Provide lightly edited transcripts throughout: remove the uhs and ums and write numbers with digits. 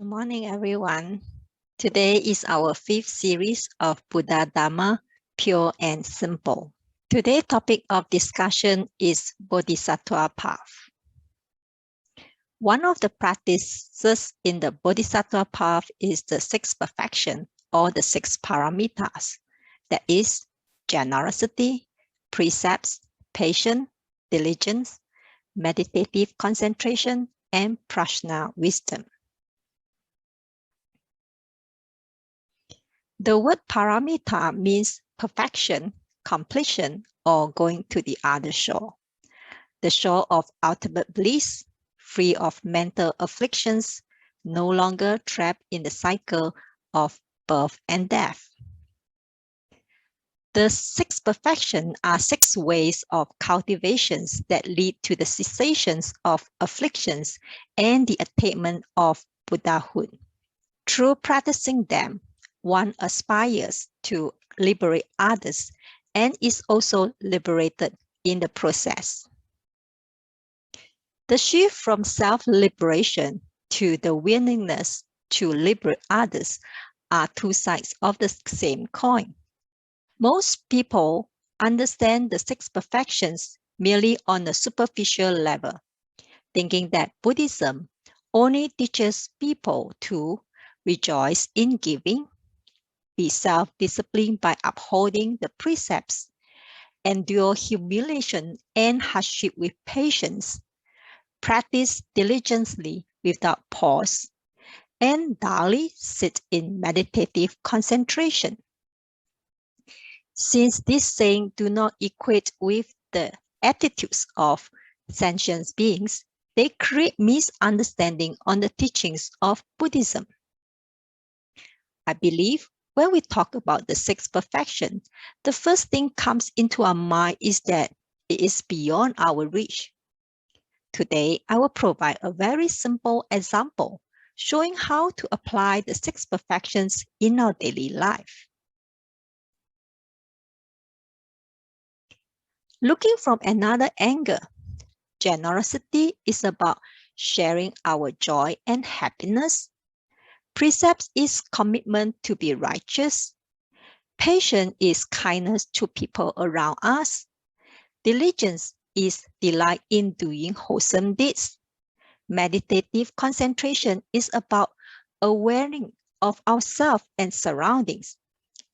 Good morning, everyone. Today is our fifth series of Buddha Dharma, Pure and Simple. Today's topic of discussion is Bodhisattva Path. One of the practices in the Bodhisattva Path is the six perfection or the six paramitas. That is generosity, precepts, patience, diligence, meditative concentration, and prajna wisdom. The word paramita means perfection, completion, or going to the other shore. The shore of ultimate bliss, free of mental afflictions, no longer trapped in the cycle of birth and death. The six perfections are six ways of cultivations that lead to the cessations of afflictions and the attainment of Buddhahood. Through practicing them, one aspires to liberate others and is also liberated in the process. The shift from self-liberation to the willingness to liberate others are two sides of the same coin. Most people understand the six perfections merely on a superficial level, thinking that Buddhism only teaches people to rejoice in giving, be self-disciplined by upholding the precepts, endure humiliation and hardship with patience, practice diligently without pause, and daily sit in meditative concentration. Since these sayings do not equate with the attitudes of sentient beings, they create misunderstanding on the teachings of Buddhism. I believe when we talk about the six perfections, the first thing comes into our mind is that it is beyond our reach. Today, I will provide a very simple example showing how to apply the six perfections in our daily life. Looking from another angle, generosity is about sharing our joy and happiness. Precepts is commitment to be righteous. Patience is kindness to people around us. Diligence is delight in doing wholesome deeds. Meditative concentration is about awareness of ourselves and surroundings.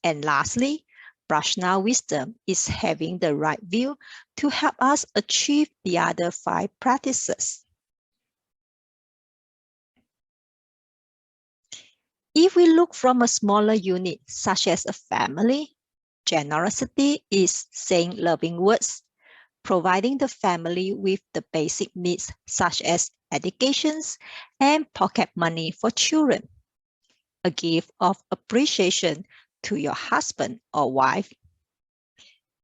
And lastly, prajna wisdom is having the right view to help us achieve the other five practices. If we look from a smaller unit, such as a family, generosity is saying loving words, providing the family with the basic needs such as educations and pocket money for children, a gift of appreciation to your husband or wife.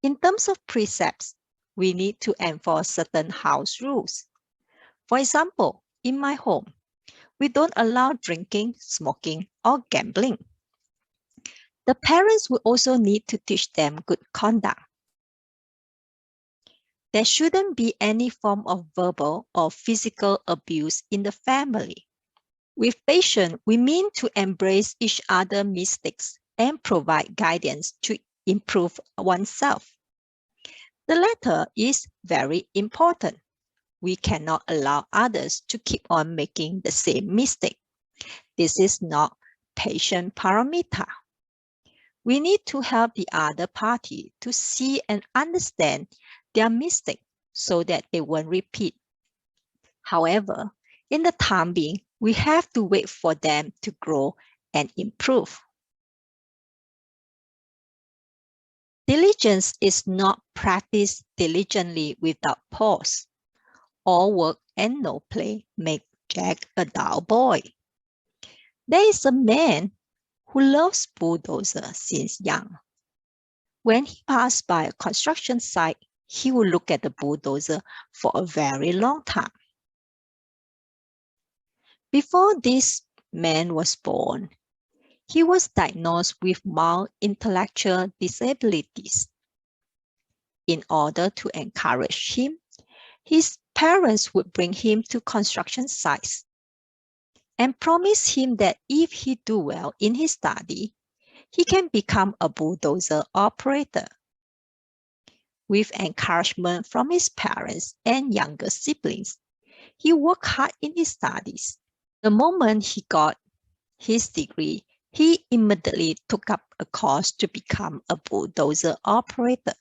In terms of precepts, we need to enforce certain house rules. For example, in my home, we don't allow drinking, smoking, or gambling. The parents will also need to teach them good conduct. There shouldn't be any form of verbal or physical abuse in the family. With patience, we mean to embrace each other's mistakes and provide guidance to improve oneself. The latter is very important. We cannot allow others to keep on making the same mistake. This is not patient paramita. We need to help the other party to see and understand their mistake so that they won't repeat. However, in the time being, we have to wait for them to grow and improve. Diligence is not practiced diligently without pause. All work and no play make Jack a dull boy. There is a man who loves bulldozers since young. When he passed by a construction site, he would look at the bulldozer for a very long time. Before this man was born, he was diagnosed with mild intellectual disabilities. In order to encourage him, his parents would bring him to construction sites. and promised him that if he do well in his study, he can become a bulldozer operator. With encouragement from his parents and younger siblings, he worked hard in his studies. The moment he got his degree, he immediately took up a course to become a bulldozer operator.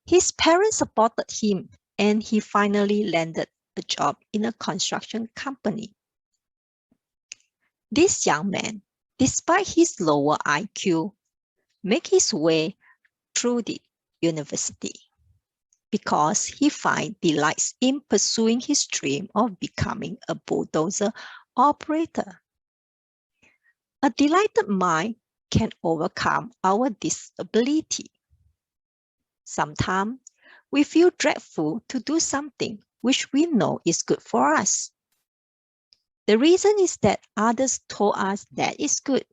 His parents supported him, and he finally landed a job in a construction company. This young man, despite his lower IQ, made his way through the university because he finds delights in pursuing his dream of becoming a bulldozer operator. A delighted mind can overcome our disability. Sometimes we feel dreadful to do something which we know is good for us. The reason is that others told us that is good,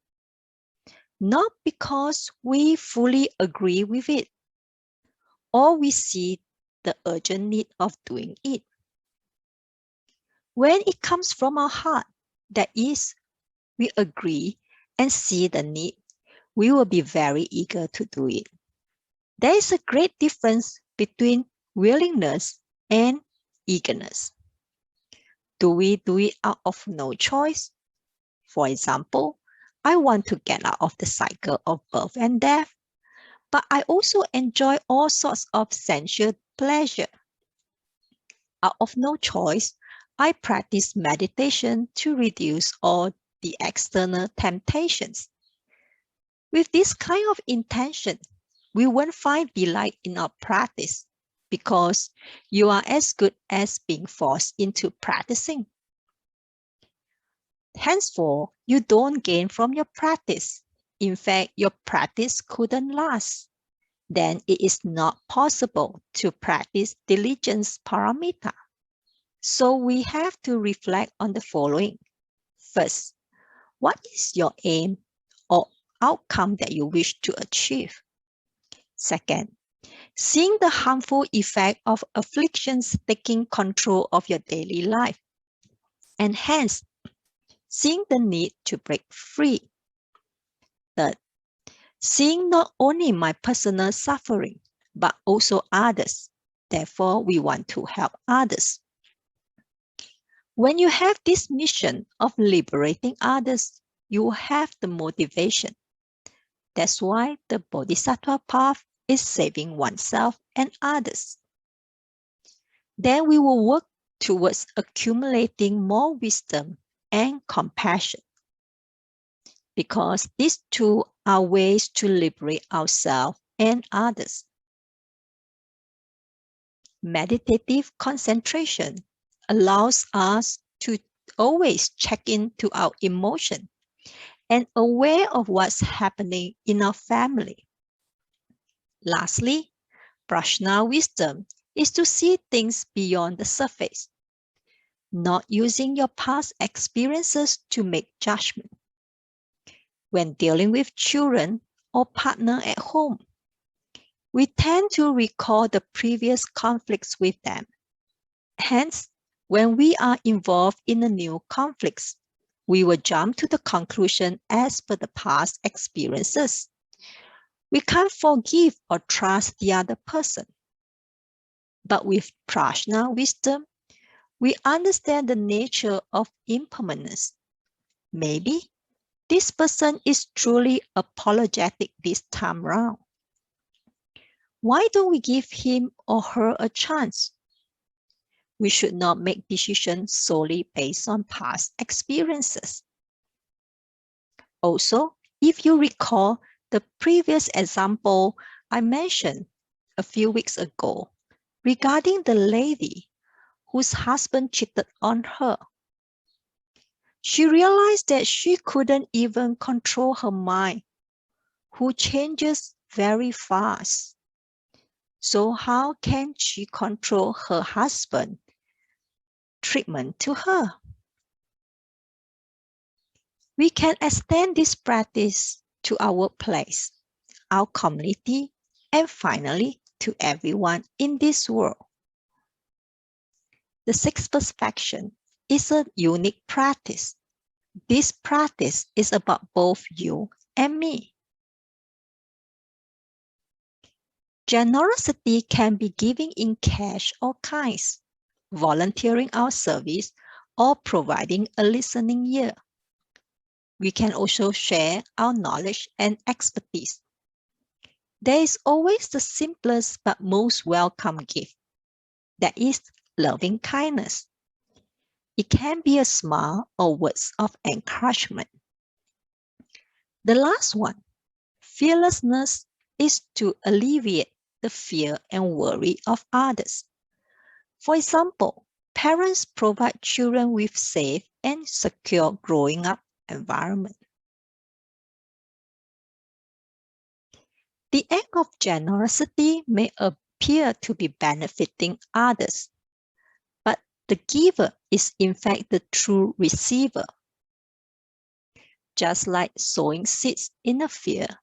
not because we fully agree with it or we see the urgent need of doing it. When it comes from our heart, that is, we agree and see the need, we will be very eager to do it. There is a great difference between willingness and eagerness. Do we do it out of no choice? For example, I want to get out of the cycle of birth and death, but I also enjoy all sorts of sensual pleasure. Out of no choice, I practice meditation to reduce all the external temptations. With this kind of intention, we won't find delight in our practice because you are as good as being forced into practicing. Henceforth, you don't gain from your practice. In fact, your practice couldn't last. Then it is not possible to practice diligence paramita. So we have to reflect on the following. First, what is your aim or outcome that you wish to achieve? Second, seeing the harmful effect of afflictions taking control of your daily life, and hence seeing the need to break free. Third, seeing not only my personal suffering, but also others. Therefore, we want to help others. When you have this mission of liberating others, you have the motivation. That's why the Bodhisattva path is saving oneself and others. Then we will work towards accumulating more wisdom and compassion, because these two are ways to liberate ourselves and others. Meditative concentration allows us to always check into our emotion and aware of what's happening in our family. Lastly, prajna wisdom is to see things beyond the surface, not using your past experiences to make judgment. When dealing with children or partner at home, we tend to recall the previous conflicts with them. Hence, when we are involved in a new conflict, we will jump to the conclusion as per the past experiences. We can't forgive or trust the other person. But with prajna wisdom, we understand the nature of impermanence. Maybe this person is truly apologetic this time round. Why don't we give him or her a chance? We should not make decisions solely based on past experiences. Also, if you recall the previous example I mentioned a few weeks ago regarding the lady whose husband cheated on her, she realized that she couldn't even control her mind, who changes very fast. So how can she control her husband's treatment to her? We can extend this practice to our workplace, our community, and finally to everyone in this world. The sixth perfection is a unique practice. This practice is about both you and me. Generosity can be giving in cash or kinds, volunteering our service, or providing a listening ear. We can also share our knowledge and expertise. There is always the simplest but most welcome gift. That is loving kindness. It can be a smile or words of encouragement. The last one, fearlessness, is to alleviate the fear and worry of others. For example, parents provide children with safe and secure growing up environment. The act of generosity may appear to be benefiting others, but the giver is in fact the true receiver. Just like sowing seeds in a field,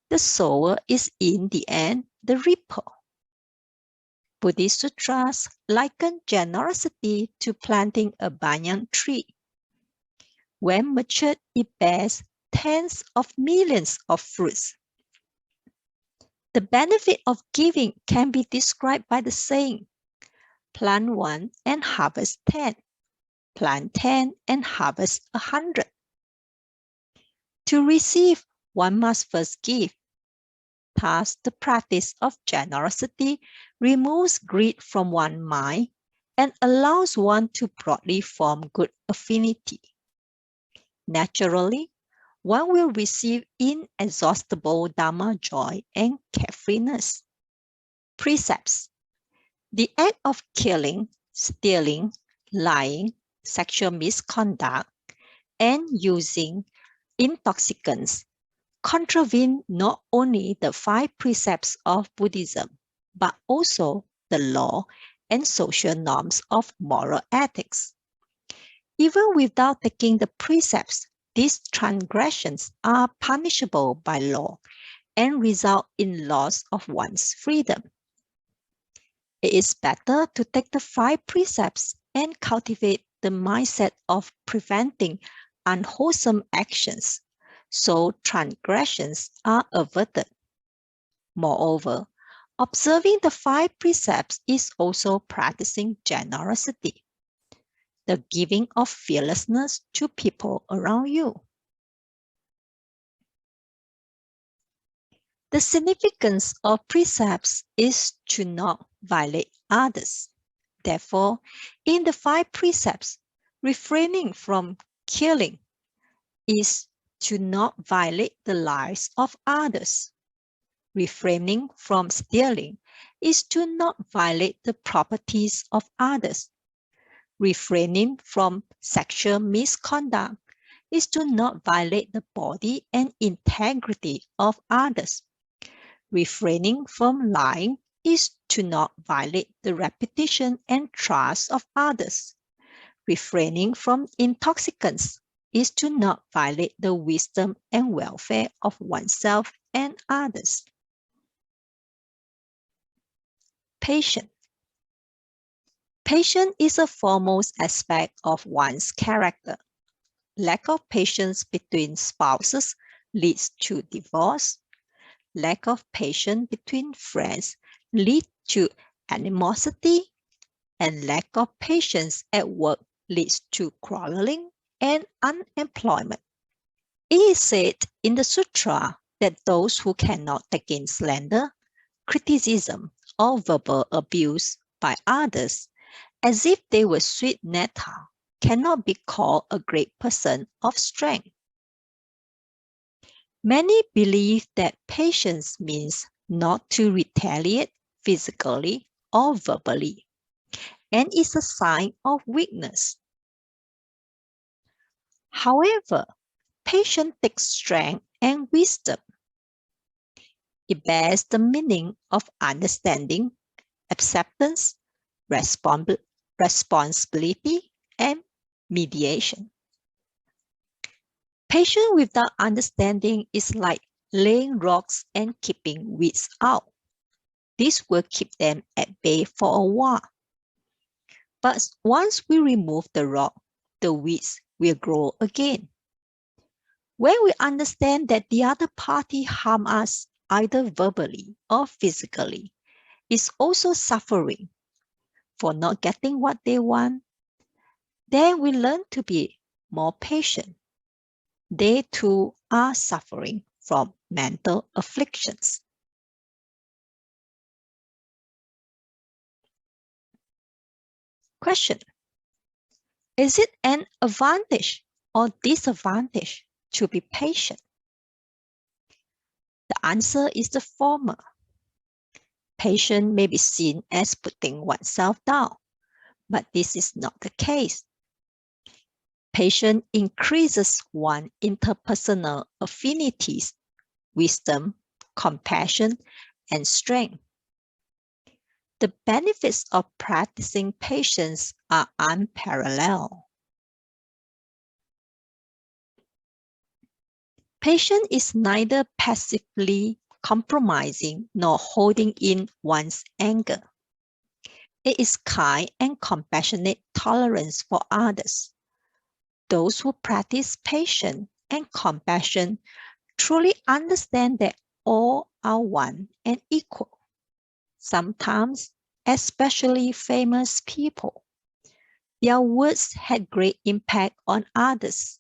the sower is in the end the reaper. Buddhist sutras liken generosity to planting a banyan tree. When matured, it bears tens of millions of fruits. The benefit of giving can be described by the saying, plant 1 and harvest 10, plant 10 and harvest 100. To receive, one must first give. Thus, the practice of generosity removes greed from one's mind and allows one to broadly form good affinity. Naturally, one will receive inexhaustible Dharma joy and carefreeness. Precepts. The act of killing, stealing, lying, sexual misconduct, and using intoxicants contravene not only the 5 precepts of Buddhism, but also the law and social norms of moral ethics. Even without taking the precepts, these transgressions are punishable by law and result in loss of one's freedom. It is better to take the 5 precepts and cultivate the mindset of preventing unwholesome actions, so transgressions are averted. Moreover, observing the 5 precepts is also practicing generosity, the giving of fearlessness to people around you. The significance of precepts is to not violate others. Therefore, in the 5 precepts, refraining from killing is to not violate the lives of others. Refraining from stealing is to not violate the properties of others. Refraining from sexual misconduct is to not violate the body and integrity of others. Refraining from lying is to not violate the reputation and trust of others. Refraining from intoxicants is to not violate the wisdom and welfare of oneself and others. Patience. Patience is a foremost aspect of one's character. Lack of patience between spouses leads to divorce. Lack of patience between friends leads to animosity. And lack of patience at work leads to quarreling and unemployment. It is said in the sutra that those who cannot take in slander, criticism, or verbal abuse by others as if they were sweet nectar cannot be called a great person of strength. Many believe that patience means not to retaliate physically or verbally, and is a sign of weakness. However, patience takes strength and wisdom. It bears the meaning of understanding, acceptance, responsibility, and mediation. Patience without understanding is like laying rocks and keeping weeds out. This will keep them at bay for a while. But once we remove the rock, the weeds will grow again. When we understand that the other party harm us either verbally or physically, is also suffering for not getting what they want, then we learn to be more patient. They too are suffering from mental afflictions. Question: is it an advantage or disadvantage to be patient? The answer is the former. Patience may be seen as putting oneself down, but this is not the case. Patience increases one's interpersonal affinities, wisdom, compassion, and strength. The benefits of practicing patience are unparalleled. Patience is neither passively compromising nor holding in one's anger. It is kind and compassionate tolerance for others. Those who practice patience and compassion truly understand that all are one and equal. Sometimes, especially famous people, their words had great impact on others.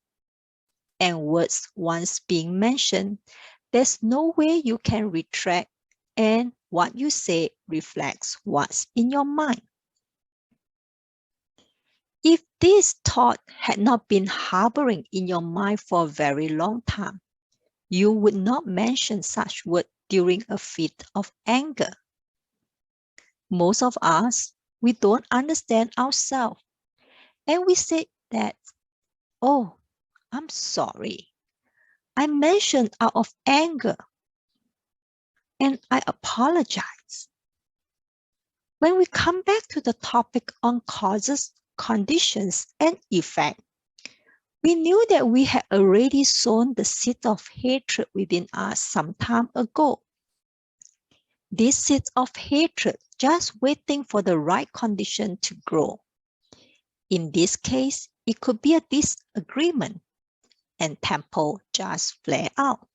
And words once being mentioned, there's no way you can retract, and what you say reflects what's in your mind. If this thought had not been harboring in your mind for a very long time, you would not mention such words during a fit of anger. Most of us, we don't understand ourselves, and we say that, oh, I'm sorry. I mentioned out of anger, and I apologize. When we come back to the topic on causes, conditions, and effect, we knew that we had already sown the seed of hatred within us some time ago. This seed of hatred just waiting for the right condition to grow. In this case, it could be a disagreement, and temper just flare out.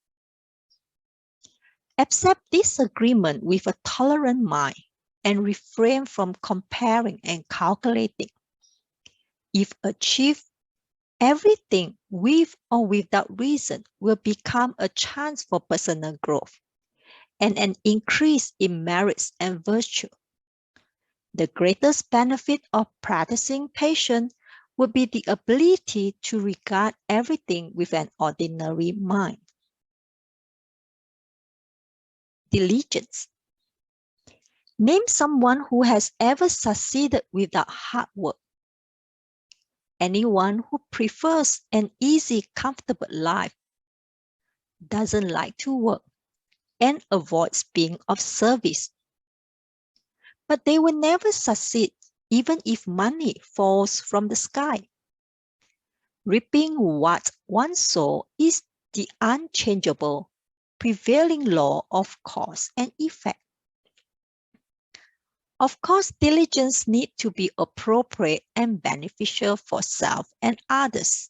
Accept disagreement with a tolerant mind and refrain from comparing and calculating. If achieved, everything with or without reason will become a chance for personal growth and an increase in merits and virtue. The greatest benefit of practicing patience would be the ability to regard everything with an ordinary mind. Diligence. Name someone who has ever succeeded without hard work. Anyone who prefers an easy, comfortable life, doesn't like to work, and avoids being of service. But they will never succeed even if money falls from the sky. Reaping what one sows is the unchangeable, prevailing law of cause and effect. Of course, diligence needs to be appropriate and beneficial for self and others.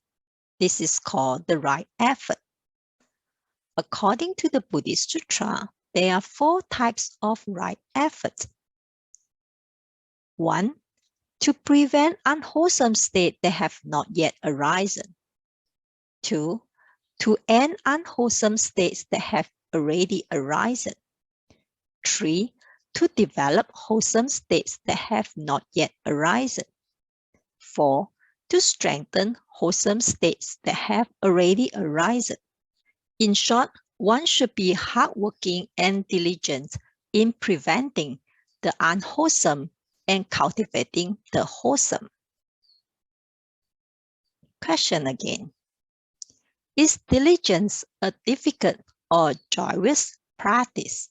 This is called the right effort. According to the Buddhist Sutra, there are 4 types of right effort. 1. To prevent unwholesome states that have not yet arisen. 2. To end unwholesome states that have already arisen. 3. To develop wholesome states that have not yet arisen. 4. To strengthen wholesome states that have already arisen. In short, one should be hardworking and diligent in preventing the unwholesome and cultivating the wholesome. Question again. Is diligence a difficult or joyous practice?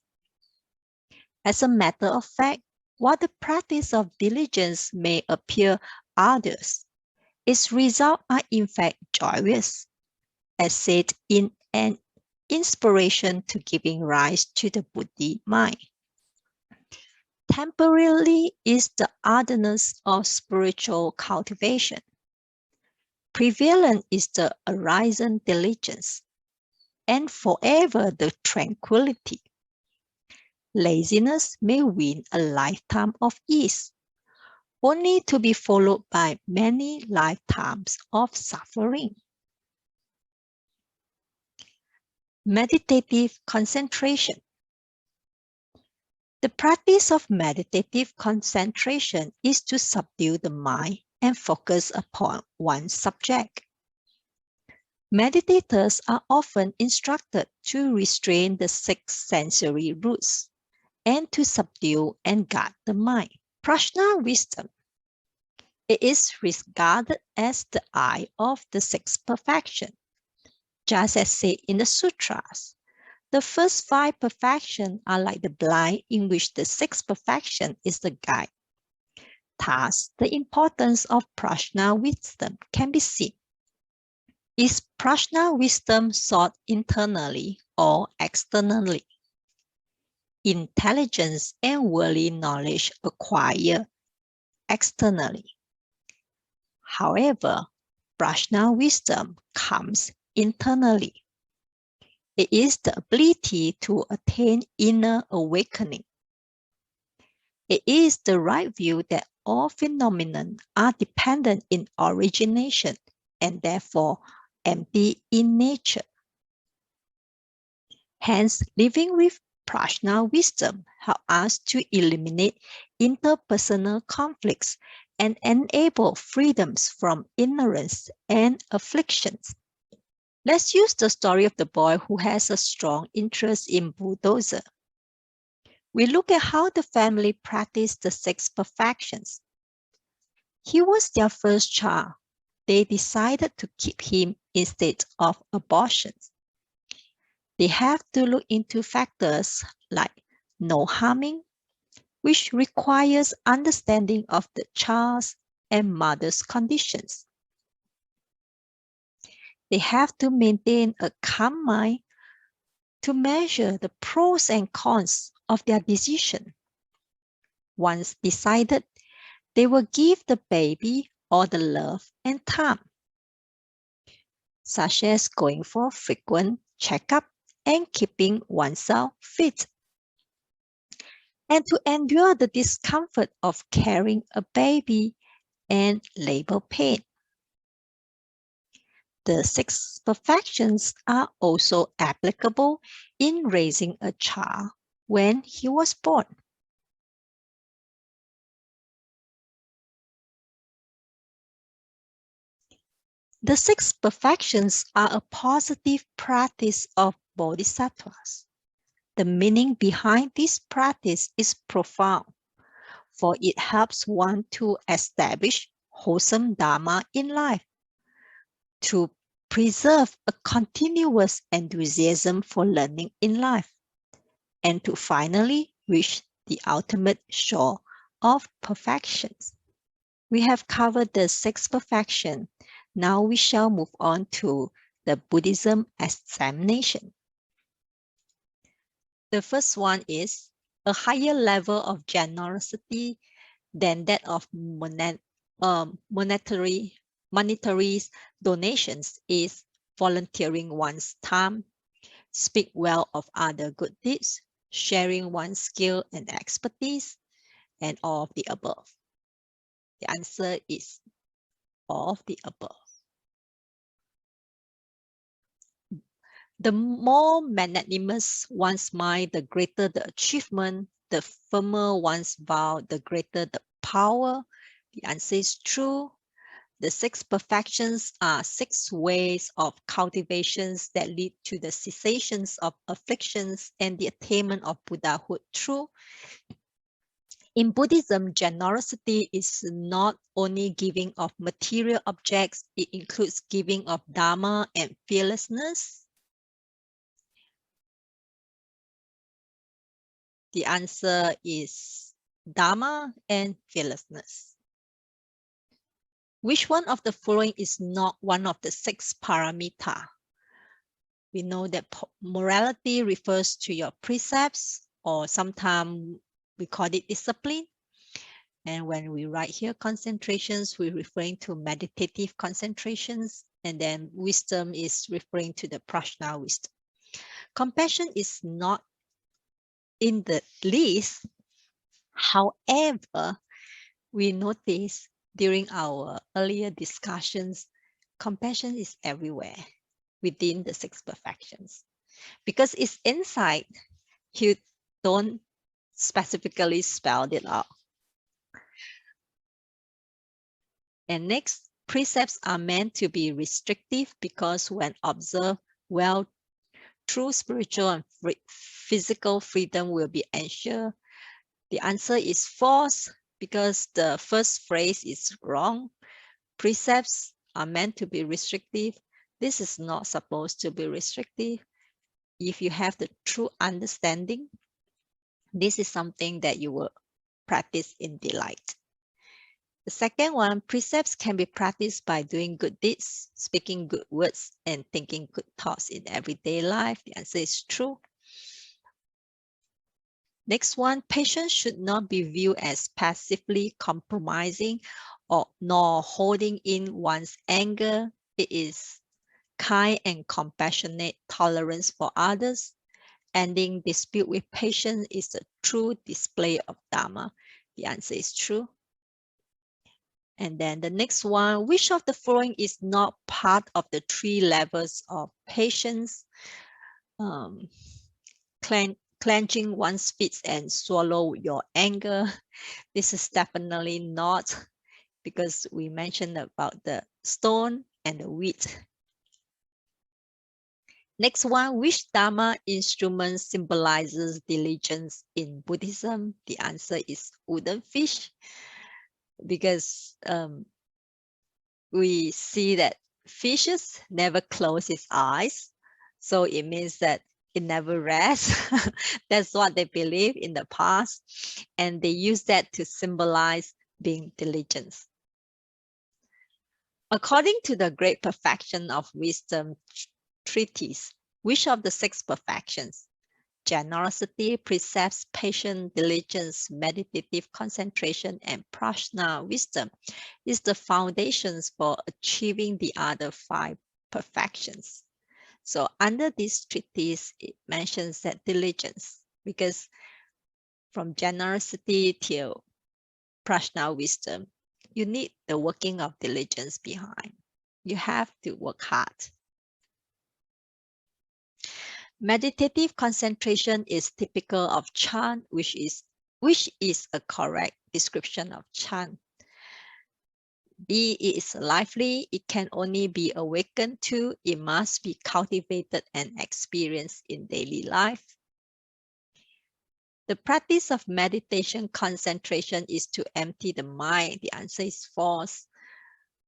As a matter of fact, while the practice of diligence may appear arduous, its results are in fact joyous, as said in an inspiration to giving rise to the Buddhi mind. Temporarily is the otherness of spiritual cultivation. Prevalent is the arisen diligence, and forever the tranquility. Laziness may win a lifetime of ease, only to be followed by many lifetimes of suffering. Meditative concentration. The practice of meditative concentration is to subdue the mind and focus upon one subject. Meditators are often instructed to restrain the six sensory roots and to subdue and guard the mind. Prajna wisdom. It is regarded as the eye of the sixth perfection. Just as said in the sutras, the first five perfections are like the blind in which the sixth perfection is the guide. Thus, the importance of prajna wisdom can be seen. Is prajna wisdom sought internally or externally? Intelligence and worldly knowledge acquired externally. However, prajna wisdom comes internally. It is the ability to attain inner awakening. It is the right view that all phenomena are dependent in origination and therefore empty in nature. Hence, living with prajna wisdom helps us to eliminate interpersonal conflicts and enable freedoms from ignorance and afflictions. Let's use the story of the boy who has a strong interest in bulldozer. We look at how the family practiced the six perfections. He was their first child. They decided to keep him instead of abortions. They have to look into factors like no harming, which requires understanding of the child's and mother's conditions. They have to maintain a calm mind to measure the pros and cons of their decision. Once decided, they will give the baby all the love and time, such as going for frequent checkup and keeping oneself fit, and to endure the discomfort of carrying a baby and labor pain. The six perfections are also applicable in raising a child when he was born. The six perfections are a positive practice of bodhisattvas. The meaning behind this practice is profound, for it helps one to establish wholesome Dharma in life, to preserve a continuous enthusiasm for learning in life, and to finally reach the ultimate shore of perfections. We have covered the six perfections. Now we shall move on to the Buddhism examination. The first one is a higher level of generosity than that of monetary donations is volunteering one's time, speak well of other good deeds, sharing one's skill and expertise, and all of the above. The answer is all of the above. The more magnanimous one's mind, the greater the achievement, the firmer one's vow, the greater the power. The answer is true. The six perfections are six ways of cultivations that lead to the cessations of afflictions and the attainment of Buddhahood. True. In Buddhism, generosity is not only giving of material objects, it includes giving of Dharma and fearlessness. The answer is Dharma and fearlessness. Which one of the following is not one of the six paramita? We know that morality refers to your precepts, or sometimes We call it discipline. And when we write here concentrations, we're referring to meditative concentrations. And then wisdom is referring to the prajna wisdom. Compassion is not in the list. However, we notice during our earlier discussions, compassion is everywhere within the 6 perfections. Because it's inside, you don't specifically spell it out. And next, precepts are meant to be restrictive because when observed well, true spiritual and physical freedom will be ensured. The answer is false because the first phrase is wrong. Precepts are meant to be restrictive. This is not supposed to be restrictive. If you have the true understanding, this is something that you will practice in delight. The second one, precepts can be practiced by doing good deeds, speaking good words, and thinking good thoughts in everyday life. The answer is true. Next one, patience should not be viewed as passively compromising or nor holding in one's anger. It is kind and compassionate tolerance for others. Ending dispute with patience is a true display of Dharma. The answer is true. And then the next one, which of the following is not part of the 3 levels of patience? Clenching one's fists and swallow your anger. This is definitely not, because we mentioned about the stone and the wheat. Next one, which Dharma instrument symbolizes diligence in Buddhism? The answer is wooden fish, because we see that fishes never close its eyes. So it means that it never rests. That's what they believe in the past. And they use that to symbolize being diligent. According to the Great Perfection of Wisdom treatise, which of the 6 perfections, generosity, precepts, patience, diligence, meditative concentration, and prajna wisdom, is the foundations for achieving the other 5 perfections? So under this treatise, it mentions that diligence, because from generosity till prajna wisdom, you need the working of diligence behind. You have to work hard. Meditative concentration is typical of chant, which is a correct description of chant. B, it is lively. It can only be awakened to. It must be cultivated and experienced in daily life. The practice of meditation concentration is to empty the mind. The answer is false.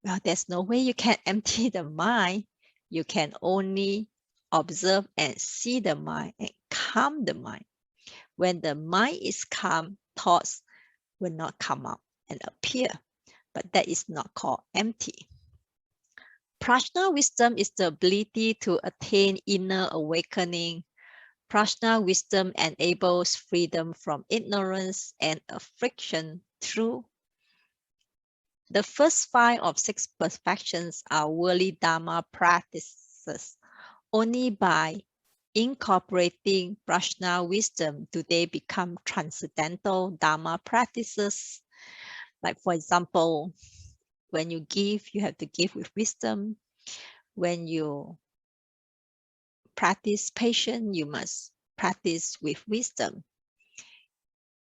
Well, there's no way you can empty the mind. You can only observe and see the mind and calm the mind. When the mind is calm, thoughts will not come up and appear, but that is not called empty. Prajna wisdom is the ability to attain inner awakening. Prajna wisdom enables freedom from ignorance and affliction through. The first 5 of 6 perfections are worldly Dharma practices. Only by incorporating prajna wisdom do they become transcendental Dharma practices. Like, for example, when you give, you have to give with wisdom. When you practice patience, you must practice with wisdom.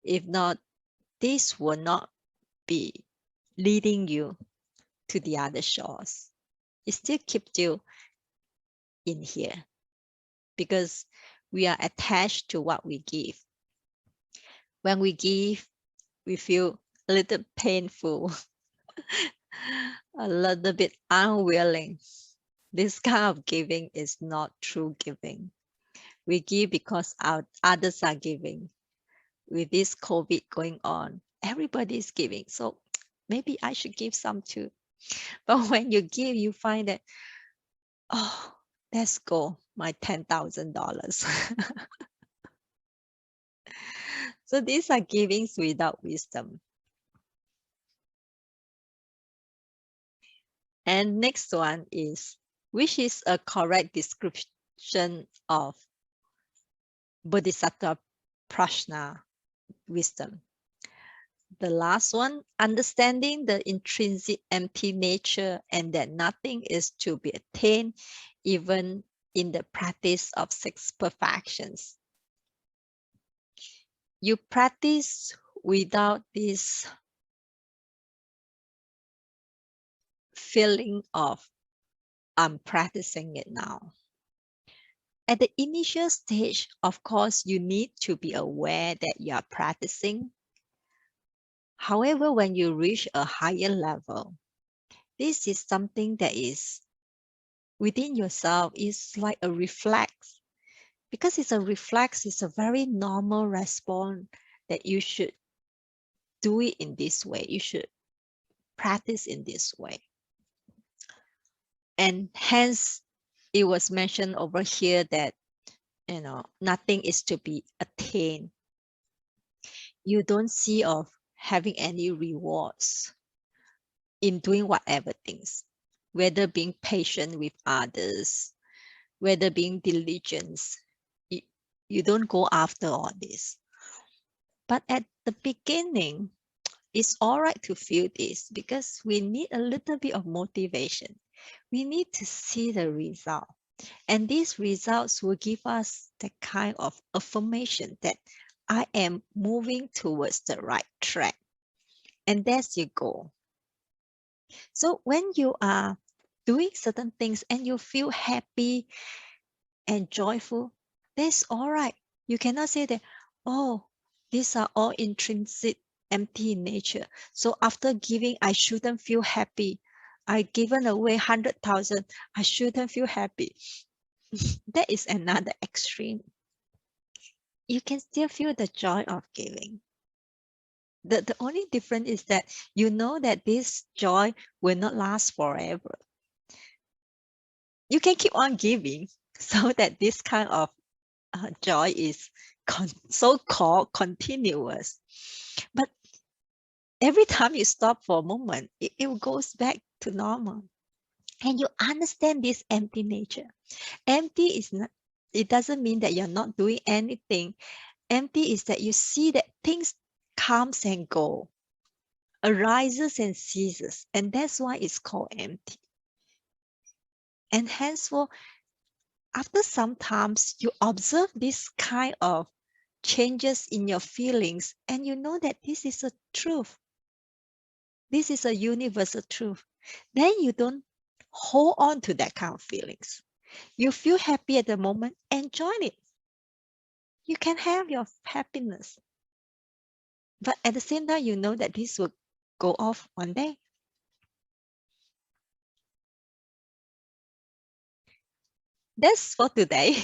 If not, this will not be leading you to the other shores. It still keeps you in here because we are attached to what we give. When we give, we feel a little painful, a little bit unwilling. This kind of giving is not true giving. We give because others are giving. With this COVID going on, everybody is giving. So maybe I should give some too. But when you give, you find that, oh, let's go, my $10,000. So these are givings without wisdom. And next one is, which is a correct description of Bodhisattva Prajna wisdom? The last one, understanding the intrinsic empty nature and that nothing is to be attained even in the practice of six perfections. You practice without this feeling of, I'm practicing it now. At the initial stage, of course, you need to be aware that you are practicing. However, when you reach a higher level, this is something that is within yourself, is like a reflex. Because it's a reflex, it's a very normal response that you should do it in this way. You should practice in this way. And hence, it was mentioned over here that, nothing is to be attained. You don't see of having any rewards in doing whatever things, whether being patient with others, whether being diligent. You don't go after all this. But at the beginning, it's all right to feel this because we need a little bit of motivation. We need to see the result. And these results will give us the kind of affirmation that I am moving towards the right track. And there's your goal. So when you are doing certain things and you feel happy and joyful, that's all right. You cannot say that, oh, these are all intrinsic, empty in nature. So after giving, I shouldn't feel happy. I given away 100,000. I shouldn't feel happy. That is another extreme. You can still feel the joy of giving. The only difference is that you know that this joy will not last forever. You can keep on giving so that this kind of joy is so-called continuous. But every time you stop for a moment, it goes back to normal. And you understand this empty nature. Empty is not, it doesn't mean that you're not doing anything. Empty is that you see that things comes and go, arises and ceases. And that's why it's called empty. And henceforth, after some times, you observe this kind of changes in your feelings, and you know that this is a truth. This is a universal truth. Then you don't hold on to that kind of feelings. You feel happy at the moment, enjoy it. You can have your happiness. But at the same time, you know that this will go off one day. That's for today.